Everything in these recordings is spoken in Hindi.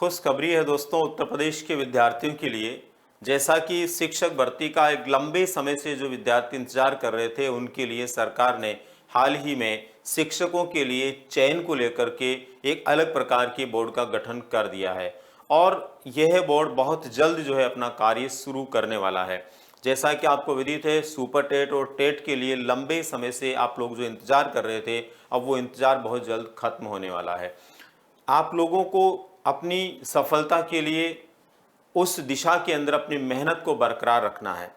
खुशखबरी है दोस्तों उत्तर प्रदेश के विद्यार्थियों के लिए। जैसा कि शिक्षक भर्ती का एक लंबे समय से जो विद्यार्थी इंतजार कर रहे थे, उनके लिए सरकार ने हाल ही में शिक्षकों के लिए चयन को लेकर के एक अलग प्रकार के बोर्ड का गठन कर दिया है और यह बोर्ड बहुत जल्द जो है अपना कार्य शुरू करने वाला है। जैसा कि आपको विदित है, सुपर टेट और टेट के लिए लंबे समय से आप लोग जो इंतजार कर रहे थे, अब वो इंतजार बहुत जल्द खत्म होने वाला है। आप लोगों को अपनी सफलता के लिए उस दिशा के अंदर अपनी मेहनत को बरकरार रखना है।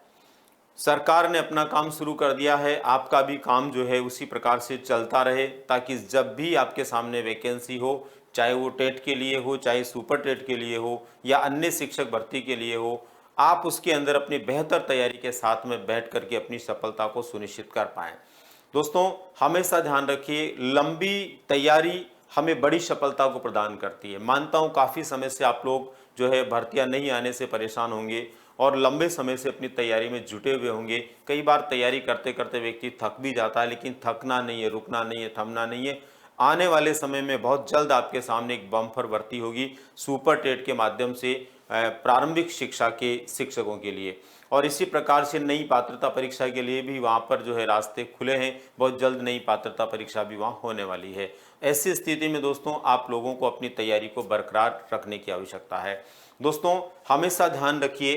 सरकार ने अपना काम शुरू कर दिया है, आपका भी काम जो है उसी प्रकार से चलता रहे, ताकि जब भी आपके सामने वैकेंसी हो, चाहे वो टेट के लिए हो, चाहे सुपर टेट के लिए हो या अन्य शिक्षक भर्ती के लिए हो, आप उसके अंदर अपनी बेहतर तैयारी के साथ में बैठ करके अपनी सफलता को सुनिश्चित कर पाएं। दोस्तों, हमेशा ध्यान रखिए, लंबी तैयारी हमें बड़ी सफलता को प्रदान करती है। मानता हूँ काफ़ी समय से आप लोग जो है भर्तियां नहीं आने से परेशान होंगे और लंबे समय से अपनी तैयारी में जुटे हुए होंगे। कई बार तैयारी करते करते व्यक्ति थक भी जाता है, लेकिन थकना नहीं है, रुकना नहीं है, थमना नहीं है। आने वाले समय में बहुत जल्द आपके सामने एक बम्पर भर्ती होगी सुपर टेट के माध्यम से प्रारंभिक शिक्षा के शिक्षकों के लिए, और इसी प्रकार से नई पात्रता परीक्षा के लिए भी वहाँ पर जो है रास्ते खुले हैं। बहुत जल्द नई पात्रता परीक्षा भी वहाँ होने वाली है। ऐसी स्थिति में दोस्तों आप लोगों को अपनी तैयारी को बरकरार रखने की आवश्यकता है। दोस्तों, हमेशा ध्यान रखिए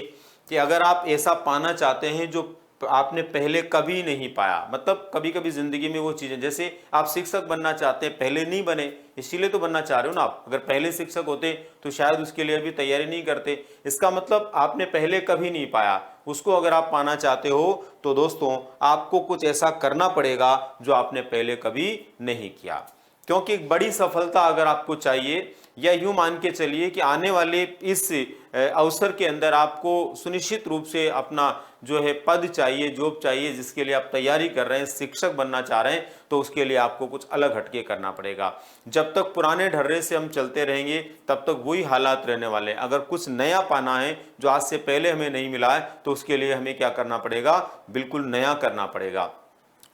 कि अगर आप ऐसा पाना चाहते हैं जो आपने पहले कभी नहीं पाया, मतलब कभी कभी जिंदगी में वो चीजें, जैसे आप शिक्षक बनना चाहते हैं, पहले नहीं बने इसीलिए तो बनना चाह रहे हो ना आप। अगर पहले शिक्षक होते तो शायद उसके लिए अभी तैयारी नहीं करते। इसका मतलब आपने पहले कभी नहीं पाया, उसको अगर आप पाना चाहते हो तो दोस्तों आपको कुछ ऐसा करना पड़ेगा जो आपने पहले कभी नहीं किया। क्योंकि एक बड़ी सफलता अगर आपको चाहिए, या यूं मान के चलिए कि आने वाले इस अवसर के अंदर आपको सुनिश्चित रूप से अपना जो है पद चाहिए, जॉब चाहिए, जिसके लिए आप तैयारी कर रहे हैं, शिक्षक बनना चाह रहे हैं, तो उसके लिए आपको कुछ अलग हटके करना पड़ेगा। जब तक पुराने ढर्रे से हम चलते रहेंगे तब तक वही हालात रहने वाले हैं। अगर कुछ नया पाना है जो आज से पहले हमें नहीं मिला है, तो उसके लिए हमें क्या करना पड़ेगा, बिल्कुल नया करना पड़ेगा,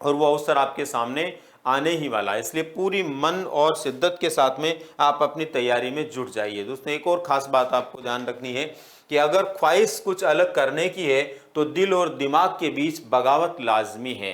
और वो अवसर आपके सामने आने ही वाला है। इसलिए पूरी मन और शिद्दत के साथ में आप अपनी तैयारी में जुट जाइए। दोस्तों, एक और खास बात आपको ध्यान रखनी है कि अगर ख्वाहिश कुछ अलग करने की है तो दिल और दिमाग के बीच बगावत लाजमी है।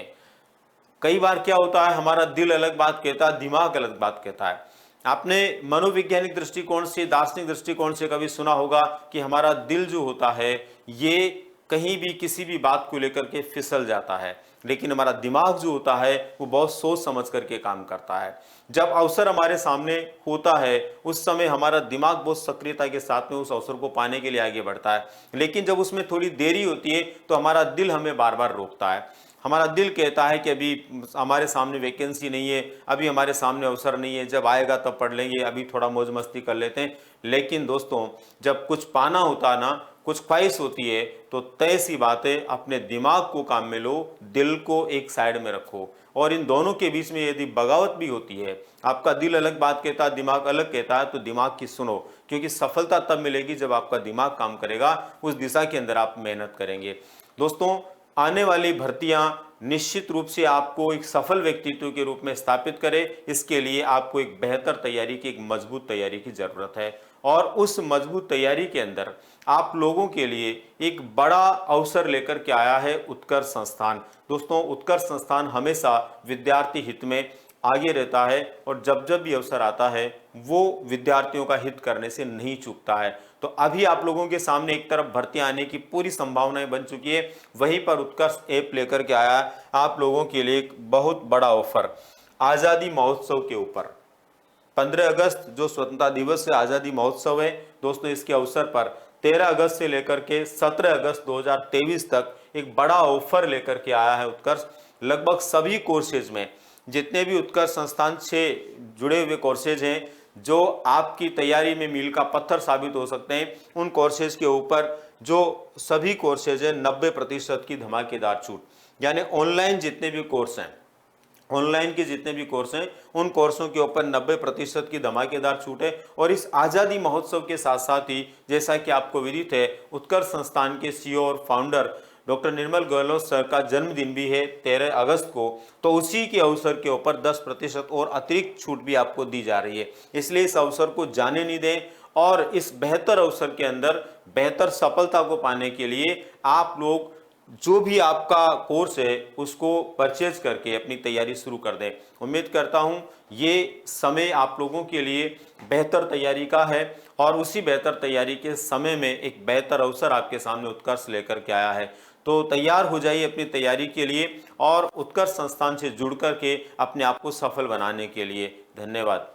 कई बार क्या होता है, हमारा दिल अलग बात कहता है, दिमाग अलग बात कहता है। आपने मनोवैज्ञानिक दृष्टिकोण से, दार्शनिक दृष्टिकोण से कभी सुना होगा कि हमारा दिल जो होता है ये कहीं भी किसी भी बात को लेकर के फिसल जाता है, लेकिन हमारा दिमाग जो होता है वो बहुत सोच समझ करके काम करता है। जब अवसर हमारे सामने होता है उस समय हमारा दिमाग बहुत सक्रियता के साथ में उस अवसर को पाने के लिए आगे बढ़ता है, लेकिन जब उसमें थोड़ी देरी होती है तो हमारा दिल हमें बार बार रोकता है। हमारा दिल कहता है कि अभी हमारे सामने वैकेंसी नहीं है, अभी हमारे सामने अवसर नहीं है, जब आएगा तब पढ़ लेंगे, अभी थोड़ा मौज मस्ती कर लेते हैं। लेकिन दोस्तों, जब कुछ पाना होता ना, कुछ ख्वाहिश होती है, तो तय सी बात है, अपने दिमाग को काम में लो, दिल को एक साइड में रखो, और इन दोनों के बीच में यदि बगावत भी होती है, आपका दिल अलग बात कहता है, दिमाग अलग कहता है, तो दिमाग की सुनो, क्योंकि सफलता तब मिलेगी जब आपका दिमाग काम करेगा, उस दिशा के अंदर आप मेहनत करेंगे। दोस्तों, आने वाली भर्तियां निश्चित रूप से आपको एक सफल व्यक्तित्व के रूप में स्थापित करे, इसके लिए आपको एक बेहतर तैयारी की, एक मजबूत तैयारी की जरूरत है। और उस मजबूत तैयारी के अंदर आप लोगों के लिए एक बड़ा अवसर लेकर के आया है उत्कर्ष संस्थान। दोस्तों, उत्कर्ष संस्थान हमेशा विद्यार्थी हित में आगे रहता है, और जब जब भी अवसर आता है वो विद्यार्थियों का हित करने से नहीं चूकता है। तो अभी आप लोगों के सामने एक तरफ भर्ती आने की पूरी संभावनाएं बन चुकी है, वहीं पर उत्कर्ष ऐप लेकर के आया है आप लोगों के लिए एक बहुत बड़ा ऑफर आज़ादी महोत्सव के ऊपर। 15 अगस्त जो स्वतंत्रता दिवस है, आज़ादी महोत्सव है दोस्तों, इसके अवसर पर 13 अगस्त से लेकर के 17 अगस्त 2023 तक एक बड़ा ऑफर लेकर के आया है उत्कर्ष। लगभग सभी कोर्सेज में, जितने भी उत्कर्ष संस्थान से जुड़े हुए कोर्सेज हैं जो आपकी तैयारी में मील का पत्थर साबित हो सकते हैं, उन कोर्सेज के ऊपर जो सभी कोर्सेज हैं 90% की धमाकेदार छूट। यानी ऑनलाइन जितने भी कोर्स हैं, ऑनलाइन के जितने भी कोर्स हैं, उन कोर्सों के ऊपर 90% की धमाकेदार छूट है। और इस आज़ादी महोत्सव के साथ साथ ही, जैसा कि आपको विदित है, उत्कर्ष संस्थान के सीईओ और फाउंडर डॉक्टर निर्मल गहलोत सर का जन्मदिन भी है 13 अगस्त को, तो उसी के अवसर के ऊपर 10% और अतिरिक्त छूट भी आपको दी जा रही है। इसलिए इस अवसर को जाने नहीं दें और इस बेहतर अवसर के अंदर बेहतर सफलता को पाने के लिए आप लोग जो भी आपका कोर्स है उसको परचेज करके अपनी तैयारी शुरू कर दें। उम्मीद करता हूं ये समय आप लोगों के लिए बेहतर तैयारी का है और उसी बेहतर तैयारी के समय में एक बेहतर अवसर आपके सामने उत्कर्ष लेकर के आया है। तो तैयार हो जाइए अपनी तैयारी के लिए और उत्कर्ष संस्थान से जुड़ करके अपने आप को सफल बनाने के लिए। धन्यवाद।